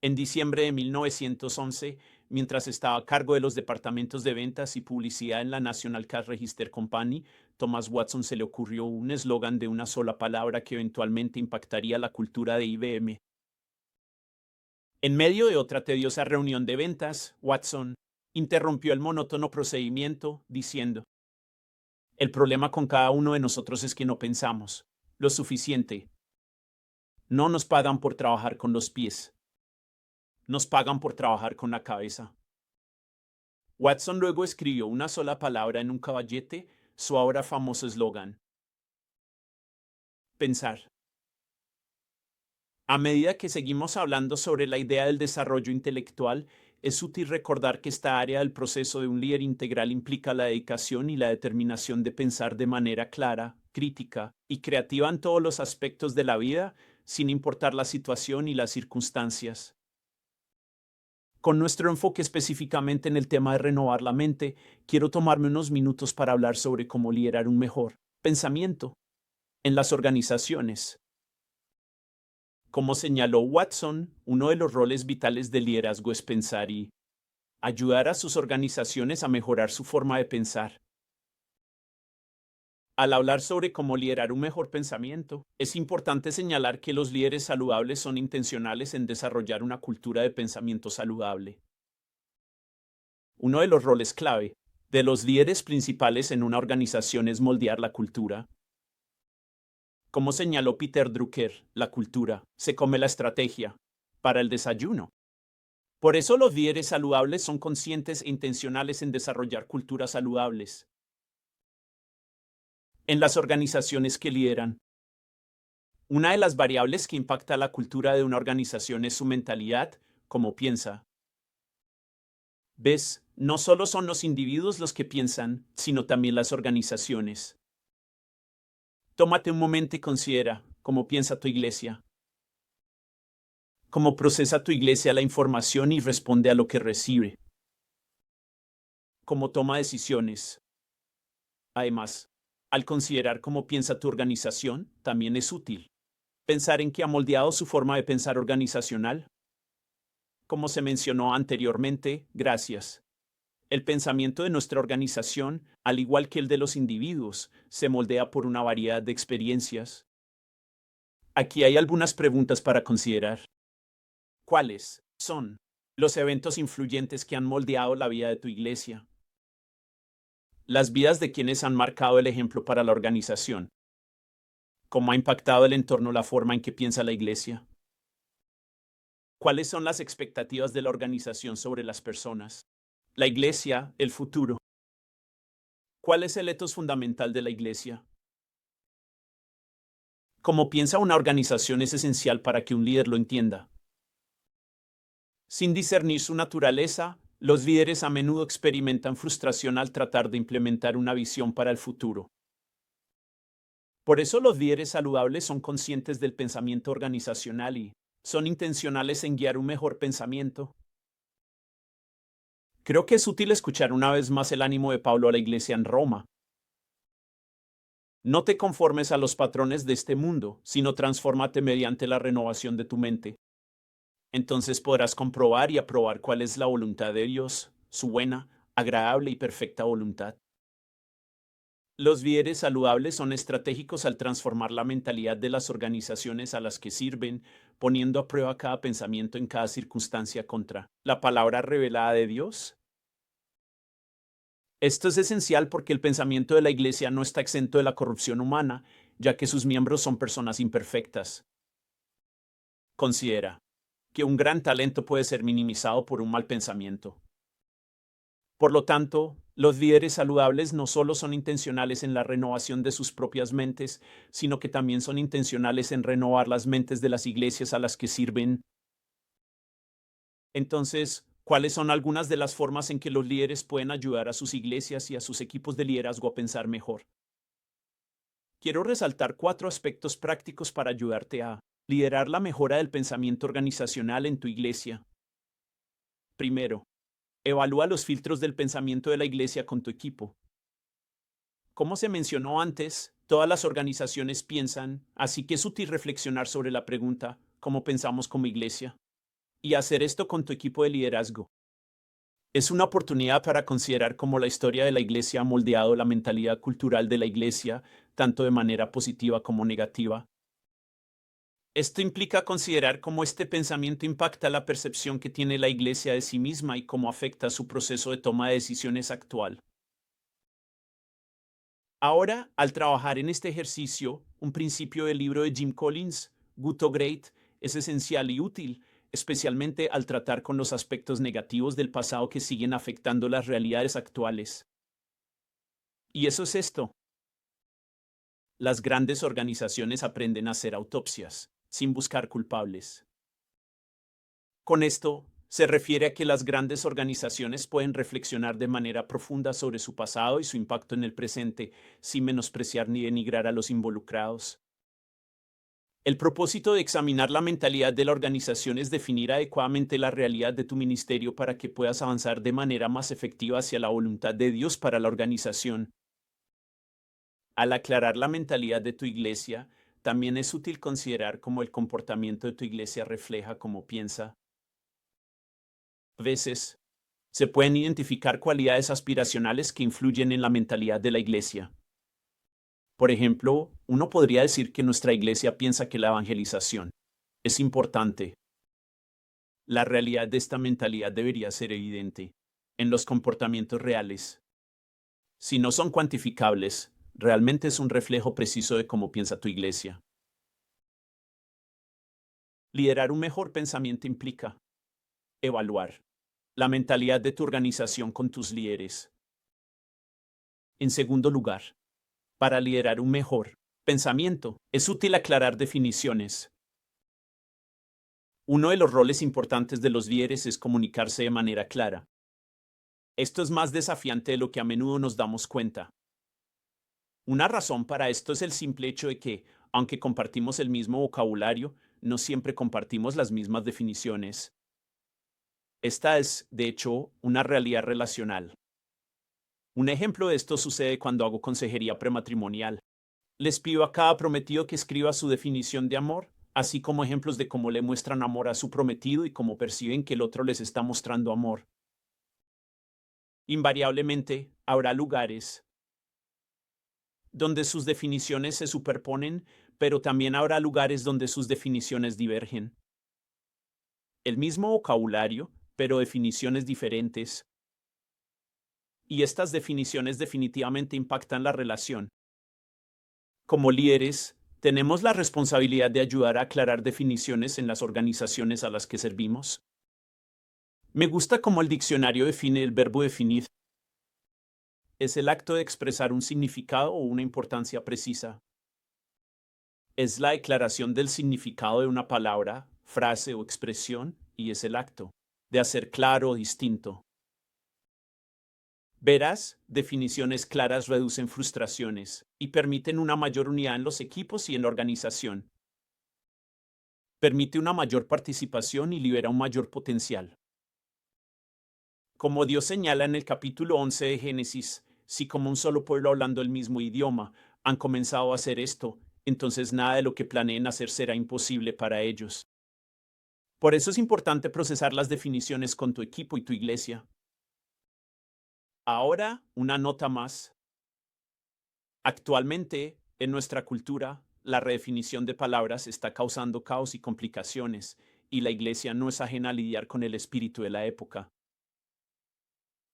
En diciembre de 1911, mientras estaba a cargo de los departamentos de ventas y publicidad en la National Cash Register Company, Thomas Watson se le ocurrió un eslogan de una sola palabra que eventualmente impactaría la cultura de IBM. En medio de otra tediosa reunión de ventas, Watson interrumpió el monótono procedimiento diciendo: "El problema con cada uno de nosotros es que no pensamos lo suficiente. No nos pagan por trabajar con los pies, nos pagan por trabajar con la cabeza". Watson luego escribió una sola palabra en un caballete, su ahora famoso eslogan: pensar. A medida que seguimos hablando sobre la idea del desarrollo intelectual, es útil recordar que esta área del proceso de un líder integral implica la dedicación y la determinación de pensar de manera clara, crítica y creativa en todos los aspectos de la vida, sin importar la situación y las circunstancias. Con nuestro enfoque específicamente en el tema de renovar la mente, quiero tomarme unos minutos para hablar sobre cómo liderar un mejor pensamiento en las organizaciones. Como señaló Watson, uno de los roles vitales del liderazgo es pensar y ayudar a sus organizaciones a mejorar su forma de pensar. Al hablar sobre cómo liderar un mejor pensamiento, es importante señalar que los líderes saludables son intencionales en desarrollar una cultura de pensamiento saludable. Uno de los roles clave de los líderes principales en una organización es moldear la cultura. Como señaló Peter Drucker, la cultura se come la estrategia para el desayuno. Por eso los líderes saludables son conscientes e intencionales en desarrollar culturas saludables. En las organizaciones que lideran, una de las variables que impacta la cultura de una organización es su mentalidad, cómo piensa. ¿Ves? No solo son los individuos los que piensan, sino también las organizaciones. Tómate un momento y considera cómo piensa tu iglesia, cómo procesa tu iglesia la información y responde a lo que recibe, cómo toma decisiones. Además, al considerar cómo piensa tu organización, también es útil pensar en qué ha moldeado su forma de pensar organizacional. Como se mencionó anteriormente, gracias. El pensamiento de nuestra organización, al igual que el de los individuos, se moldea por una variedad de experiencias. Aquí hay algunas preguntas para considerar. ¿Cuáles son los eventos influyentes que han moldeado la vida de tu iglesia? Las vidas de quienes han marcado el ejemplo para la organización. ¿Cómo ha impactado el entorno la forma en que piensa la iglesia? ¿Cuáles son las expectativas de la organización sobre las personas? La iglesia, el futuro. ¿Cuál es el ethos fundamental de la iglesia? Cómo piensa una organización es esencial para que un líder lo entienda. Sin discernir su naturaleza, los líderes a menudo experimentan frustración al tratar de implementar una visión para el futuro. Por eso los líderes saludables son conscientes del pensamiento organizacional y son intencionales en guiar un mejor pensamiento. Creo que es útil escuchar una vez más el ánimo de Pablo a la iglesia en Roma. No te conformes a los patrones de este mundo, sino transfórmate mediante la renovación de tu mente. Entonces podrás comprobar y aprobar cuál es la voluntad de Dios, su buena, agradable y perfecta voluntad. Los líderes saludables son estratégicos al transformar la mentalidad de las organizaciones a las que sirven, poniendo a prueba cada pensamiento en cada circunstancia contra la palabra revelada de Dios. Esto es esencial porque el pensamiento de la iglesia no está exento de la corrupción humana, ya que sus miembros son personas imperfectas. Considera que un gran talento puede ser minimizado por un mal pensamiento. Por lo tanto, los líderes saludables no solo son intencionales en la renovación de sus propias mentes, sino que también son intencionales en renovar las mentes de las iglesias a las que sirven. Entonces, ¿cuáles son algunas de las formas en que los líderes pueden ayudar a sus iglesias y a sus equipos de liderazgo a pensar mejor? Quiero resaltar 4 aspectos prácticos para ayudarte a liderar la mejora del pensamiento organizacional en tu iglesia. Primero, evalúa los filtros del pensamiento de la iglesia con tu equipo. Como se mencionó antes, todas las organizaciones piensan, así que es útil reflexionar sobre la pregunta, ¿cómo pensamos como iglesia? y hacer esto con tu equipo de liderazgo. Es una oportunidad para considerar cómo la historia de la Iglesia ha moldeado la mentalidad cultural de la Iglesia, tanto de manera positiva como negativa. Esto implica considerar cómo este pensamiento impacta la percepción que tiene la Iglesia de sí misma y cómo afecta su proceso de toma de decisiones actual. Ahora, al trabajar en este ejercicio, un principio del libro de Jim Collins, Good to Great, es esencial y útil, especialmente al tratar con los aspectos negativos del pasado que siguen afectando las realidades actuales. Y eso es esto. Las grandes organizaciones aprenden a hacer autopsias, sin buscar culpables. Con esto, se refiere a que las grandes organizaciones pueden reflexionar de manera profunda sobre su pasado y su impacto en el presente, sin menospreciar ni denigrar a los involucrados. El propósito de examinar la mentalidad de la organización es definir adecuadamente la realidad de tu ministerio para que puedas avanzar de manera más efectiva hacia la voluntad de Dios para la organización. Al aclarar la mentalidad de tu iglesia, también es útil considerar cómo el comportamiento de tu iglesia refleja cómo piensa. A veces, se pueden identificar cualidades aspiracionales que influyen en la mentalidad de la iglesia. Por ejemplo, uno podría decir que nuestra iglesia piensa que la evangelización es importante. La realidad de esta mentalidad debería ser evidente en los comportamientos reales. Si no son cuantificables, realmente es un reflejo preciso de cómo piensa tu iglesia. Liderar un mejor pensamiento implica evaluar la mentalidad de tu organización con tus líderes. En segundo lugar, para liderar un mejor pensamiento, es útil aclarar definiciones. Uno de los roles importantes de los líderes es comunicarse de manera clara. Esto es más desafiante de lo que a menudo nos damos cuenta. Una razón para esto es el simple hecho de que, aunque compartimos el mismo vocabulario, no siempre compartimos las mismas definiciones. Esta es, de hecho, una realidad relacional. Un ejemplo de esto sucede cuando hago consejería prematrimonial. Les pido a cada prometido que escriba su definición de amor, así como ejemplos de cómo le muestran amor a su prometido y cómo perciben que el otro les está mostrando amor. Invariablemente, habrá lugares donde sus definiciones se superponen, pero también habrá lugares donde sus definiciones divergen. El mismo vocabulario, pero definiciones diferentes. Y estas definiciones definitivamente impactan la relación. Como líderes, tenemos la responsabilidad de ayudar a aclarar definiciones en las organizaciones a las que servimos. Me gusta cómo el diccionario define el verbo definir. Es el acto de expresar un significado o una importancia precisa. Es la declaración del significado de una palabra, frase o expresión, y es el acto de hacer claro o distinto. Verás, definiciones claras reducen frustraciones y permiten una mayor unidad en los equipos y en la organización. Permite una mayor participación y libera un mayor potencial. Como Dios señala en el capítulo 11 de Génesis, si como un solo pueblo hablando el mismo idioma han comenzado a hacer esto, entonces nada de lo que planeen hacer será imposible para ellos. Por eso es importante procesar las definiciones con tu equipo y tu iglesia. Ahora, una nota más. Actualmente, en nuestra cultura, la redefinición de palabras está causando caos y complicaciones, y la iglesia no es ajena a lidiar con el espíritu de la época.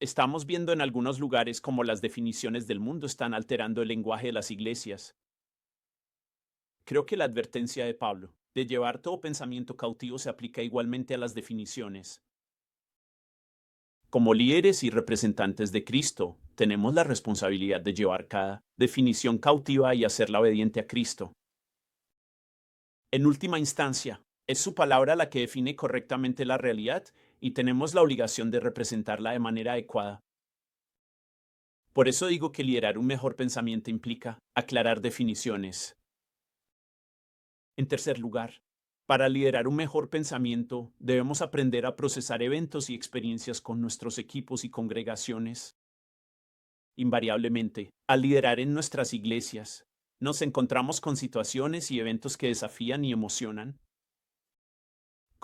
Estamos viendo en algunos lugares cómo las definiciones del mundo están alterando el lenguaje de las iglesias. Creo que la advertencia de Pablo de llevar todo pensamiento cautivo se aplica igualmente a las definiciones. Como líderes y representantes de Cristo, tenemos la responsabilidad de llevar cada definición cautiva y hacerla obediente a Cristo. En última instancia, es su palabra la que define correctamente la realidad y tenemos la obligación de representarla de manera adecuada. Por eso digo que liderar un mejor pensamiento implica aclarar definiciones. En tercer lugar, para liderar un mejor pensamiento, debemos aprender a procesar eventos y experiencias con nuestros equipos y congregaciones. Invariablemente, al liderar en nuestras iglesias, nos encontramos con situaciones y eventos que desafían y emocionan.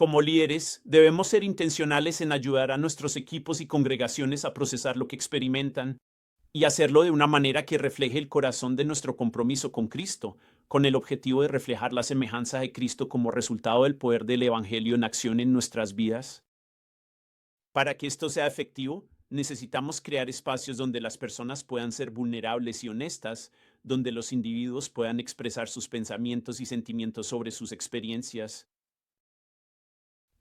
Como líderes, debemos ser intencionales en ayudar a nuestros equipos y congregaciones a procesar lo que experimentan y hacerlo de una manera que refleje el corazón de nuestro compromiso con Cristo, con el objetivo de reflejar la semejanza de Cristo como resultado del poder del Evangelio en acción en nuestras vidas. Para que esto sea efectivo, necesitamos crear espacios donde las personas puedan ser vulnerables y honestas, donde los individuos puedan expresar sus pensamientos y sentimientos sobre sus experiencias.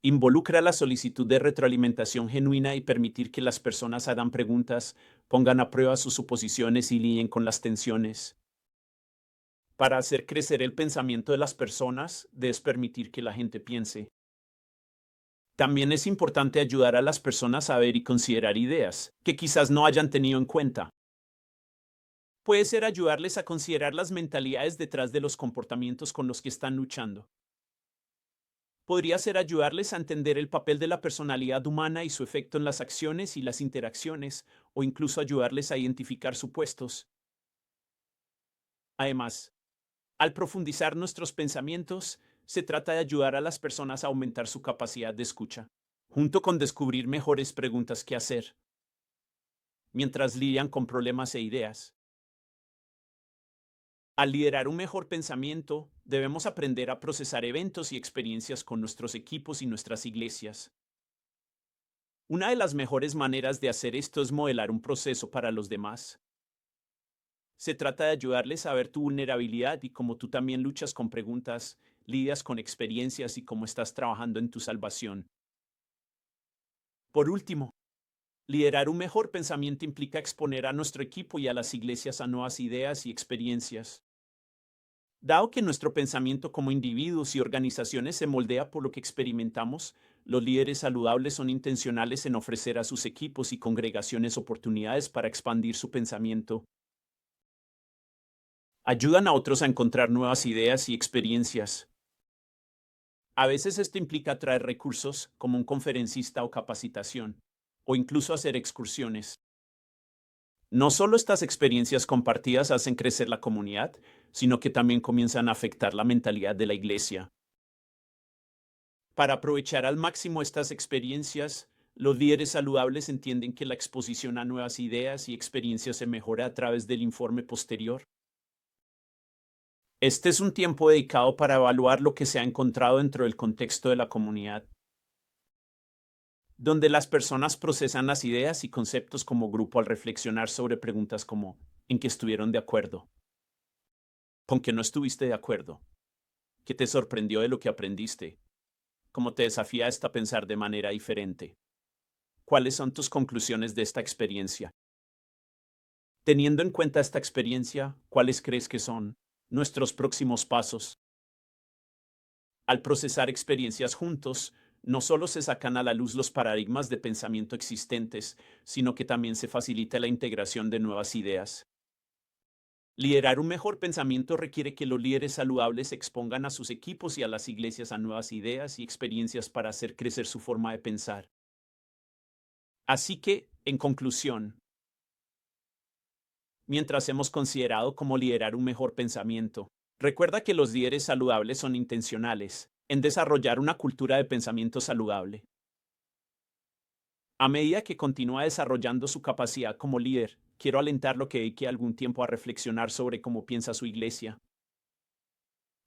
Involucra la solicitud de retroalimentación genuina y permitir que las personas hagan preguntas, pongan a prueba sus suposiciones y lidien con las tensiones. Para hacer crecer el pensamiento de las personas, debes permitir que la gente piense. También es importante ayudar a las personas a ver y considerar ideas que quizás no hayan tenido en cuenta. Puede ser ayudarles a considerar las mentalidades detrás de los comportamientos con los que están luchando. Podría ser ayudarles a entender el papel de la personalidad humana y su efecto en las acciones y las interacciones, o incluso ayudarles a identificar supuestos. Además, al profundizar nuestros pensamientos, se trata de ayudar a las personas a aumentar su capacidad de escucha, junto con descubrir mejores preguntas que hacer, mientras lidian con problemas e ideas. Al liderar un mejor pensamiento, debemos aprender a procesar eventos y experiencias con nuestros equipos y nuestras iglesias. Una de las mejores maneras de hacer esto es modelar un proceso para los demás. Se trata de ayudarles a ver tu vulnerabilidad y cómo tú también luchas con preguntas, lidias con experiencias y cómo estás trabajando en tu salvación. Por último, liderar un mejor pensamiento implica exponer a nuestro equipo y a las iglesias a nuevas ideas y experiencias. Dado que nuestro pensamiento como individuos y organizaciones se moldea por lo que experimentamos, los líderes saludables son intencionales en ofrecer a sus equipos y congregaciones oportunidades para expandir su pensamiento. Ayudan a otros a encontrar nuevas ideas y experiencias. A veces esto implica traer recursos como un conferencista o capacitación, o incluso hacer excursiones. No solo estas experiencias compartidas hacen crecer la comunidad, sino que también comienzan a afectar la mentalidad de la iglesia. Para aprovechar al máximo estas experiencias, los líderes saludables entienden que la exposición a nuevas ideas y experiencias se mejora a través del informe posterior. Este es un tiempo dedicado para evaluar lo que se ha encontrado dentro del contexto de la comunidad, donde las personas procesan las ideas y conceptos como grupo al reflexionar sobre preguntas como ¿en qué estuvieron de acuerdo? ¿Con qué no estuviste de acuerdo? ¿Qué te sorprendió de lo que aprendiste? ¿Cómo te desafía a pensar de manera diferente? ¿Cuáles son tus conclusiones de esta experiencia? Teniendo en cuenta esta experiencia, ¿cuáles crees que son nuestros próximos pasos? Al procesar experiencias juntos, no solo se sacan a la luz los paradigmas de pensamiento existentes, sino que también se facilita la integración de nuevas ideas. Liderar un mejor pensamiento requiere que los líderes saludables expongan a sus equipos y a las iglesias a nuevas ideas y experiencias para hacer crecer su forma de pensar. Así que, en conclusión, mientras hemos considerado cómo liderar un mejor pensamiento, recuerda que los líderes saludables son intencionales en desarrollar una cultura de pensamiento saludable. A medida que continúa desarrollando su capacidad como líder, quiero alentarlo que dedique algún tiempo a reflexionar sobre cómo piensa su iglesia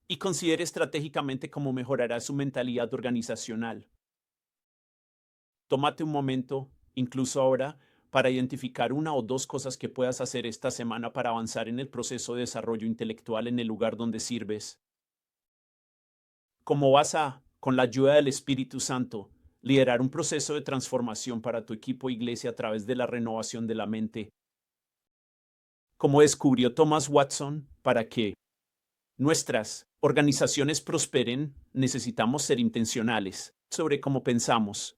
y considere estratégicamente cómo mejorará su mentalidad organizacional. Tómate un momento, incluso ahora, para identificar una o dos cosas que puedas hacer esta semana para avanzar en el proceso de desarrollo intelectual en el lugar donde sirves. ¿Cómo vas a, con la ayuda del Espíritu Santo, liderar un proceso de transformación para tu equipo e iglesia a través de la renovación de la mente? Como descubrió Thomas Watson, para que nuestras organizaciones prosperen, necesitamos ser intencionales sobre cómo pensamos.